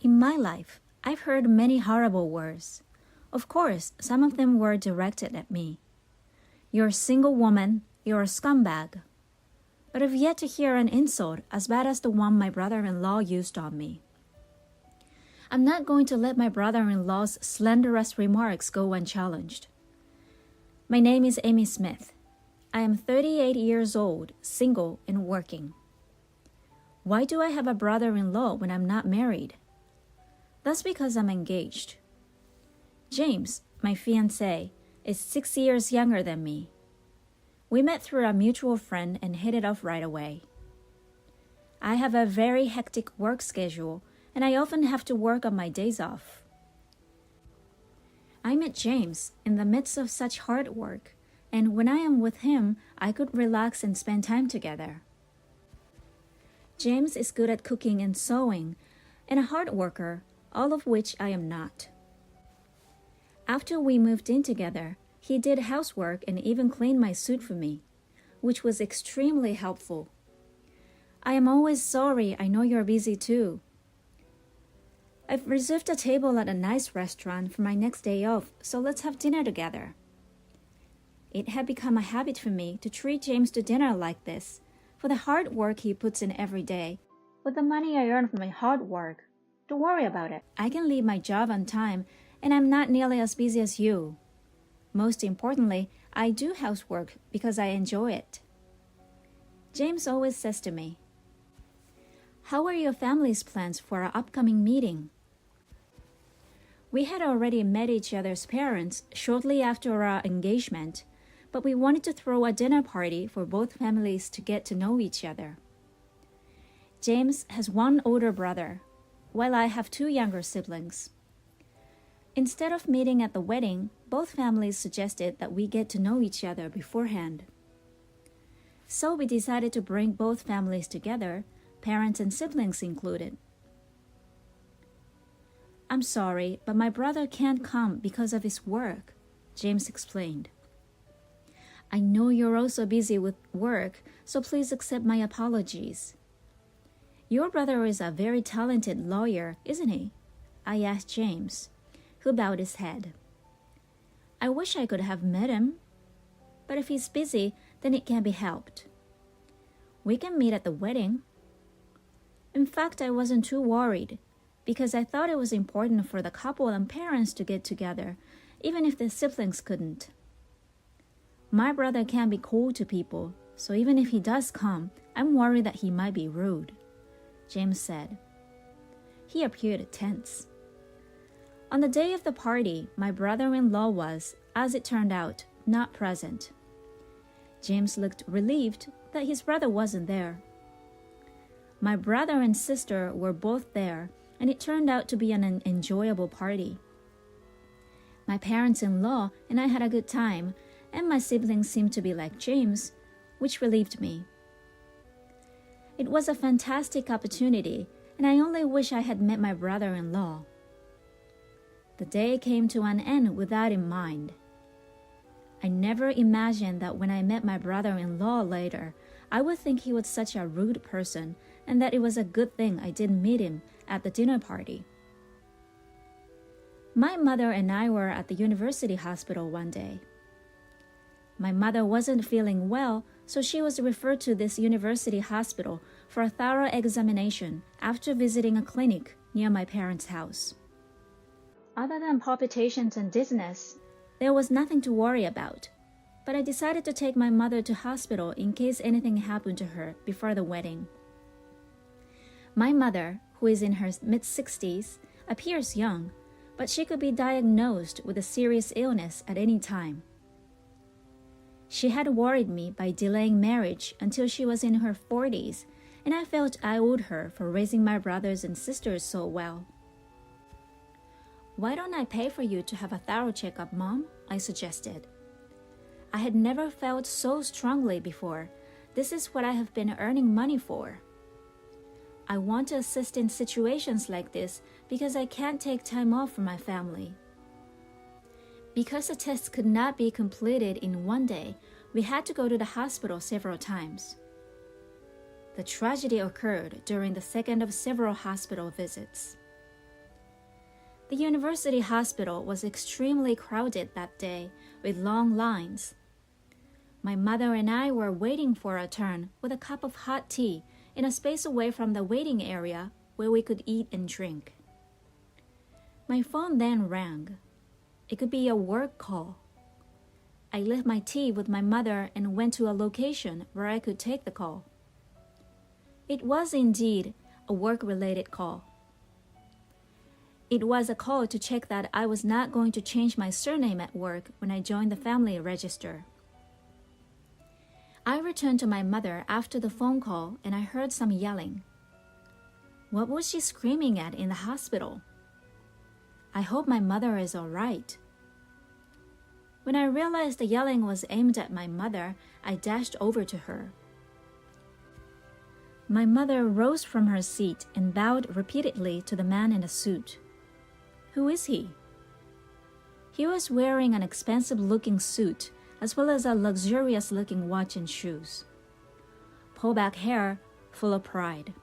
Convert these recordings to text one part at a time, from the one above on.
In my life, I've heard many horrible words. Of course, some of them were directed at me. You're a single woman, you're a scumbag. But I've yet to hear an insult as bad as the one my brother-in-law used on me. I'm not going to let my brother-in-law's slanderous remarks go unchallenged. My name is Amy Smith. I am 38 years old, single, and working. Why do I have a brother-in-law when I'm not married? That's because I'm engaged. James, my fiancé, is 6 years younger than me. We met through a mutual friend and hit it off right away. I have a very hectic work schedule, and I often have to work on my days off. I met James in the midst of such hard work, and when I am with him, I could relax and spend time together. James is good at cooking and sewing, and a hard worker, all of which I am not. After we moved in together, he did housework and even cleaned my suit for me, which was extremely helpful. I am always sorry. I know you're busy too. I've reserved a table at a nice restaurant for my next day off, so let's have dinner together. It had become a habit for me to treat James to dinner like this, for the hard work he puts in every day, with the money I earn from my hard work. Don't worry about it. I can leave my job on time, and I'm not nearly as busy as you. Most importantly, I do housework because I enjoy it. James always says to me, "How are your family's plans for our upcoming meeting?" We had already met each other's parents shortly after our engagement, but we wanted to throw a dinner party for both families to get to know each other. James has one older brother, while I have two younger siblings. Instead of meeting at the wedding, both families suggested that we get to know each other beforehand. So we decided to bring both families together, parents and siblings included. "I'm sorry, but my brother can't come because of his work," James explained. "I know you're also busy with work, so please accept my apologies." "Your brother is a very talented lawyer, isn't he?" I asked James, who bowed his head. "I wish I could have met him, but if he's busy, then it can't be helped. We can meet at the wedding." In fact, I wasn't too worried, because I thought it was important for the couple and parents to get together, even if the siblings couldn't. My brother can be cold to people, so even if he does come, I'm worried that he might be rude, James said. He appeared tense. On the day of the party, my brother-in-law was, as it turned out, not present. James looked relieved that his brother wasn't there. My brother and sister were both there, and it turned out to be an enjoyable party. My parents-in-law and I had a good time, and my siblings seemed to be like James, which relieved me. It was a fantastic opportunity, and I only wish I had met my brother-in-law. The day came to an end with that in mind. I never imagined that when I met my brother-in-law later, I would think he was such a rude person, and that it was a good thing I didn't meet him at the dinner party. My mother and I were at the university hospital one day. My mother wasn't feeling well, so she was referred to this university hospital for a thorough examination after visiting a clinic near my parents' house. Other than palpitations and dizziness, there was nothing to worry about, but I decided to take my mother to hospital in case anything happened to her before the wedding. My mother, who is in her mid-60s, appears young, but she could be diagnosed with a serious illness at any time. She had worried me by delaying marriage until she was in her 40s, and I felt I owed her for raising my brothers and sisters so well. "Why don't I pay for you to have a thorough checkup, Mom?" I suggested. I had never felt so strongly before. This is what I have been earning money for. I want to assist in situations like this because I can't take time off from my family. Because the test could not be completed in one day, we had to go to the hospital several times. The tragedy occurred during the second of several hospital visits. The university hospital was extremely crowded that day, with long lines. My mother and I were waiting for our turn with a cup of hot tea in a space away from the waiting area where we could eat and drink. My phone then rang. It could be a work call. I left my tea with my mother and went to a location where I could take the call. It was indeed a work-related call. It was a call to check that I was not going to change my surname at work when I joined the family register. I returned to my mother after the phone call and I heard some yelling. What was she screaming at in the hospital? I hope my mother is all right. When I realized the yelling was aimed at my mother, I dashed over to her. My mother rose from her seat and bowed repeatedly to the man in the suit. Who is he? He was wearing an expensive-looking suit as well as a luxurious-looking watch and shoes. Pullback hair, full of pride.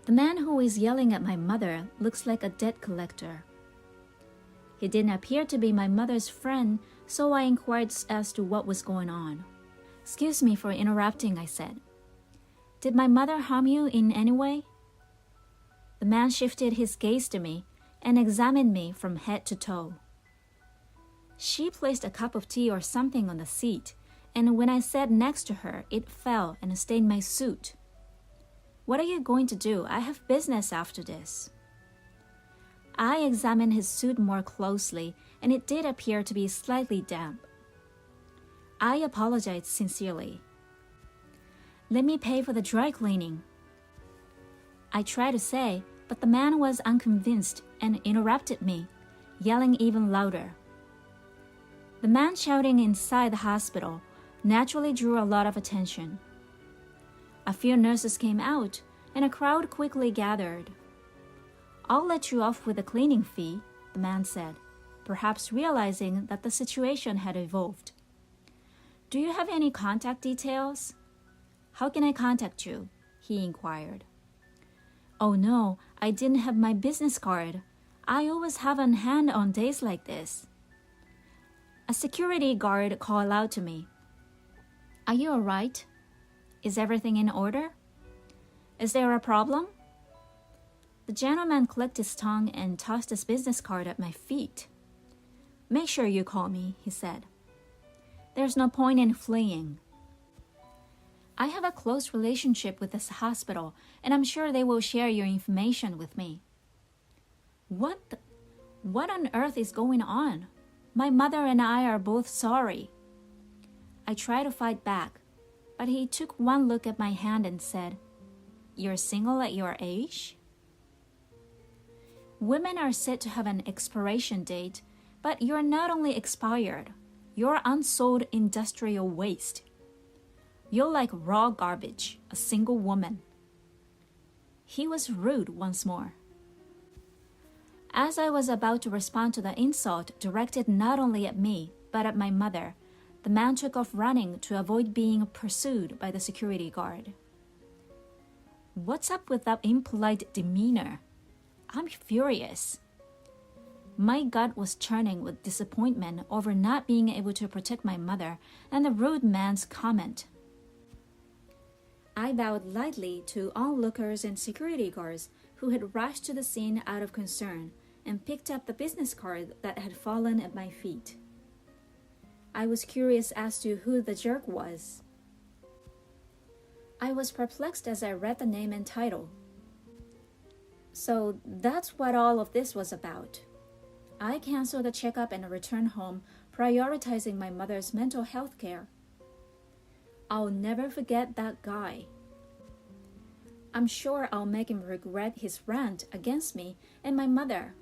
The man who is yelling at my mother looks like a debt collector. He didn't appear to be my mother's friend, so I inquired as to what was going on. Excuse me for interrupting, I said. Did my mother harm you in any way? The man shifted his gaze to me and examined me from head to toe. She placed a cup of tea or something on the seat, and when I sat next to her, it fell and stained my suit. What are you going to do? I have business after this. I examined his suit more closely, and it did appear to be slightly damp. I apologized sincerely. Let me pay for the dry cleaning. I tried to say, but the man was unconvinced and interrupted me, yelling even louder. The man shouting inside the hospital naturally drew a lot of attention. A few nurses came out, and a crowd quickly gathered. I'll let you off with a cleaning fee, the man said, perhaps realizing that the situation had evolved. Do you have any contact details? How can I contact you? He inquired. Oh no, I didn't have my business card. I always have on hand on days like this. A security guard called out to me. Are you all right? Is everything in order? Is there a problem? The gentleman clicked his tongue and tossed his business card at my feet. Make sure you call me, he said. There's no point in fleeing. I have a close relationship with this hospital, and I'm sure they will share your information with me. What on earth is going on? My mother and I are both sorry. I tried to fight back, but he took one look at my hand and said, You're single at your age? Women are said to have an expiration date, but you're not only expired, you're unsold industrial waste. You're like raw garbage, a single woman. He was rude once more. As I was about to respond to the insult directed not only at me, but at my mother, the man took off running to avoid being pursued by the security guard. What's up with that impolite demeanor? I'm furious. My gut was churning with disappointment over not being able to protect my mother and the rude man's comment. I bowed lightly to onlookers and security guards who had rushed to the scene out of concern and picked up the business card that had fallen at my feet. I was curious as to who the jerk was. I was perplexed as I read the name and title. So that's what all of this was about. I canceled the checkup and returned home, prioritizing my mother's mental health care. I'll never forget that guy. I'm sure I'll make him regret his rant against me and my mother.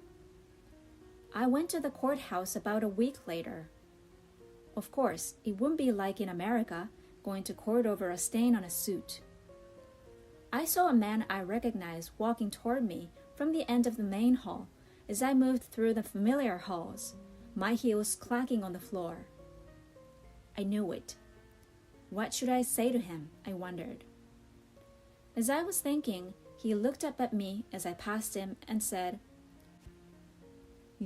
I went to the courthouse about a week later. Of course, it wouldn't be like in America, going to court over a stain on a suit. I saw a man I recognized walking toward me from the end of the main hall as I moved through the familiar halls, my heels clacking on the floor. I knew it. What should I say to him? I wondered. As I was thinking, he looked up at me as I passed him and said,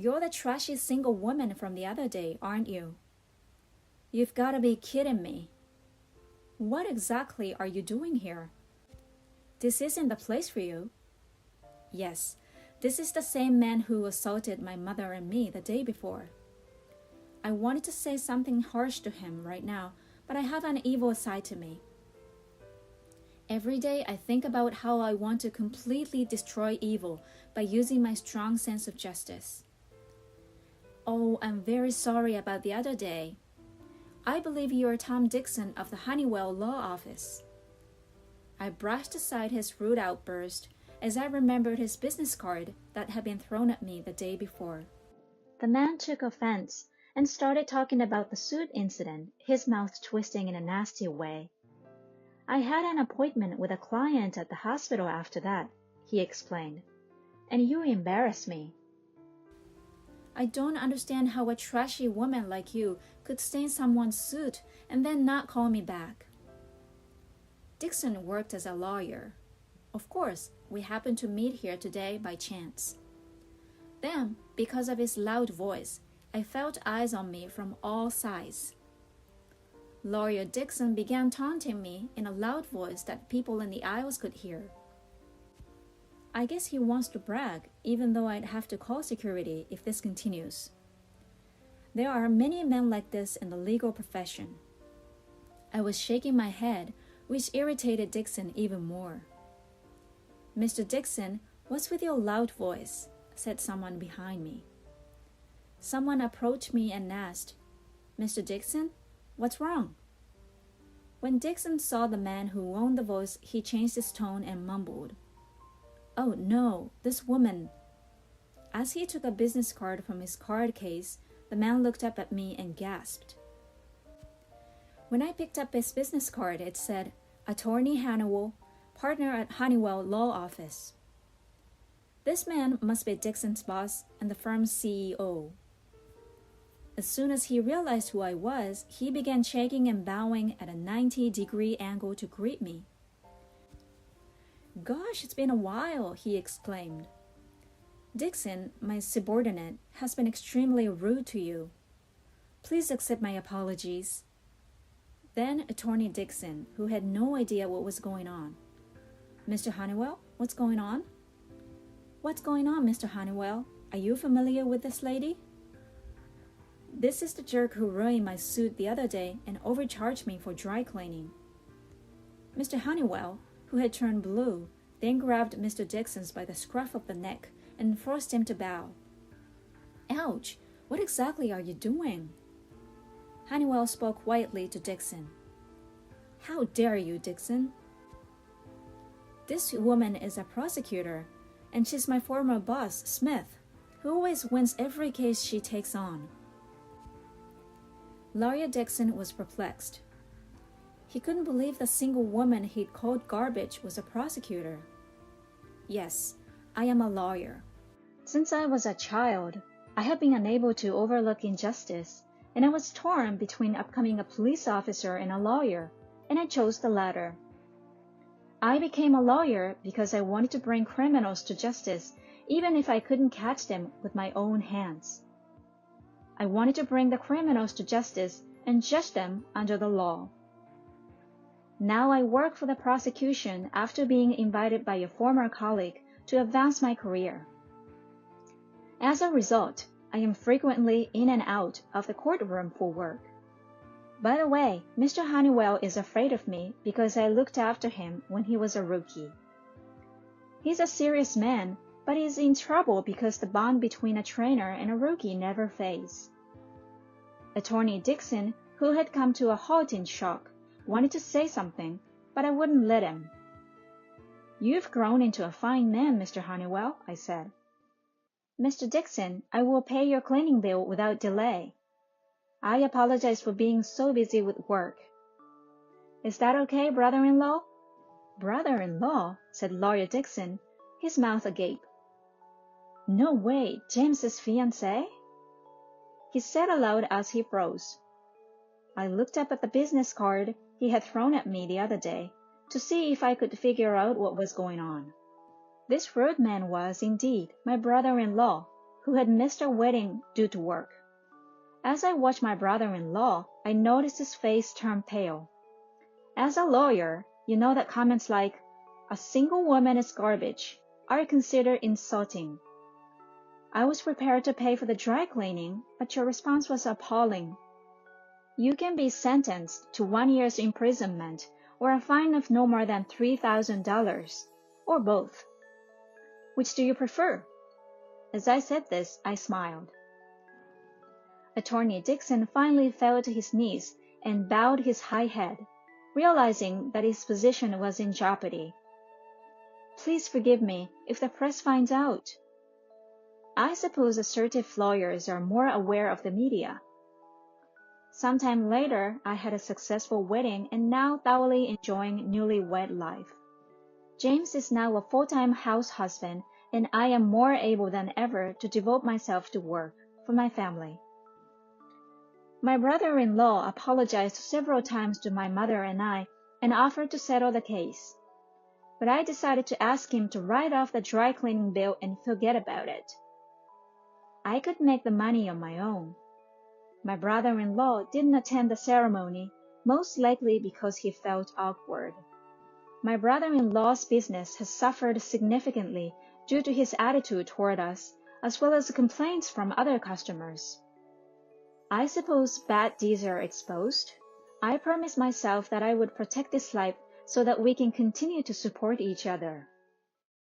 You're the trashy single woman from the other day, aren't you? You've got to be kidding me. What exactly are you doing here? This isn't the place for you. Yes, this is the same man who assaulted my mother and me the day before. I wanted to say something harsh to him right now, but I have an evil side to me. Every day I think about how I want to completely destroy evil by using my strong sense of justice. Oh, I'm very sorry about the other day. I believe you are Tom Dixon of the Honeywell Law Office. I brushed aside his rude outburst as I remembered his business card that had been thrown at me the day before. The man took offense and started talking about the suit incident, his mouth twisting in a nasty way. I had an appointment with a client at the hospital after that, he explained, and you embarrassed me. I don't understand how a trashy woman like you could stain someone's suit and then not call me back. Dixon worked as a lawyer. Of course, we happened to meet here today by chance. Then, because of his loud voice, I felt eyes on me from all sides. Lawyer Dixon began taunting me in a loud voice that people in the aisles could hear. I guess he wants to brag, even though I'd have to call security if this continues. There are many men like this in the legal profession. I was shaking my head, which irritated Dixon even more. Mr. Dixon, what's with your loud voice? Said someone behind me. Someone approached me and asked, Mr. Dixon, what's wrong? When Dixon saw the man who owned the voice, he changed his tone and mumbled, Oh no, this woman. As he took a business card from his card case, the man looked up at me and gasped. When I picked up his business card, it said, Attorney Honeywell, partner at Honeywell Law Office. This man must be Dixon's boss and the firm's CEO. As soon as he realized who I was, he began shaking and bowing at a 90-degree angle to greet me. Gosh, it's been a while, he exclaimed. Dixon, my subordinate, has been extremely rude to you. Please accept my apologies. Then Attorney Dixon, who had no idea what was going on. Mr. Honeywell, what's going on? What's going on, Mr. Honeywell? Are you familiar with this lady? This is the jerk who ruined my suit the other day and overcharged me for dry cleaning. Mr. Honeywell, who had turned blue, then grabbed Mr. Dixon by the scruff of the neck and forced him to bow. Ouch! What exactly are you doing? Honeywell spoke quietly to Dixon. How dare you, Dixon? This woman is a prosecutor, and she's my former boss, Smith, who always wins every case she takes on. Lawyer Dixon was perplexed. He couldn't believe the single woman he'd called garbage was a prosecutor. Yes, I am a lawyer. Since I was a child, I have been unable to overlook injustice, and I was torn between becoming a police officer and a lawyer, and I chose the latter. I became a lawyer because I wanted to bring criminals to justice, even if I couldn't catch them with my own hands. I wanted to bring the criminals to justice and judge them under the law. Now I work for the prosecution after being invited by a former colleague to advance my career. As a result, I am frequently in and out of the courtroom for work. By the way, Mr. Honeywell is afraid of me because I looked after him when he was a rookie. He's a serious man, but he's in trouble because the bond between a trainer and a rookie never fades. Attorney Dixon, who had come to a halt in shock, wanted to say something, but I wouldn't let him. You've grown into a fine man, Mr. Honeywell, I said. Mr. Dixon, I will pay your cleaning bill without delay. I apologize for being so busy with work. Is that okay, brother-in-law? Brother-in-law, said Lawyer Dixon, his mouth agape. No way, James's fiancé? He said aloud as he froze. I looked up at the business card he had thrown at me the other day to see if I could figure out what was going on. This rude man was, indeed, my brother-in-law, who had missed our wedding due to work. As I watched my brother-in-law, I noticed his face turn pale. As a lawyer, you know that comments like, "A single woman is garbage," are considered insulting. I was prepared to pay for the dry cleaning, but your response was appalling. "You can be sentenced to 1 year's imprisonment or a fine of no more than $3,000, or both. Which do you prefer?" As I said this, I smiled. Attorney Dixon finally fell to his knees and bowed his high head, realizing that his position was in jeopardy. "Please forgive me if the press finds out." I suppose assertive lawyers are more aware of the media. Sometime later, I had a successful wedding and now thoroughly enjoying newlywed life. James is now a full-time house husband, and I am more able than ever to devote myself to work for my family. My brother-in-law apologized several times to my mother and I and offered to settle the case. But I decided to ask him to write off the dry cleaning bill and forget about it. I could make the money on my own. My brother-in-law didn't attend the ceremony, most likely because he felt awkward. My brother-in-law's business has suffered significantly due to his attitude toward us, as well as complaints from other customers. I suppose bad deeds are exposed. I promised myself that I would protect this life so that we can continue to support each other.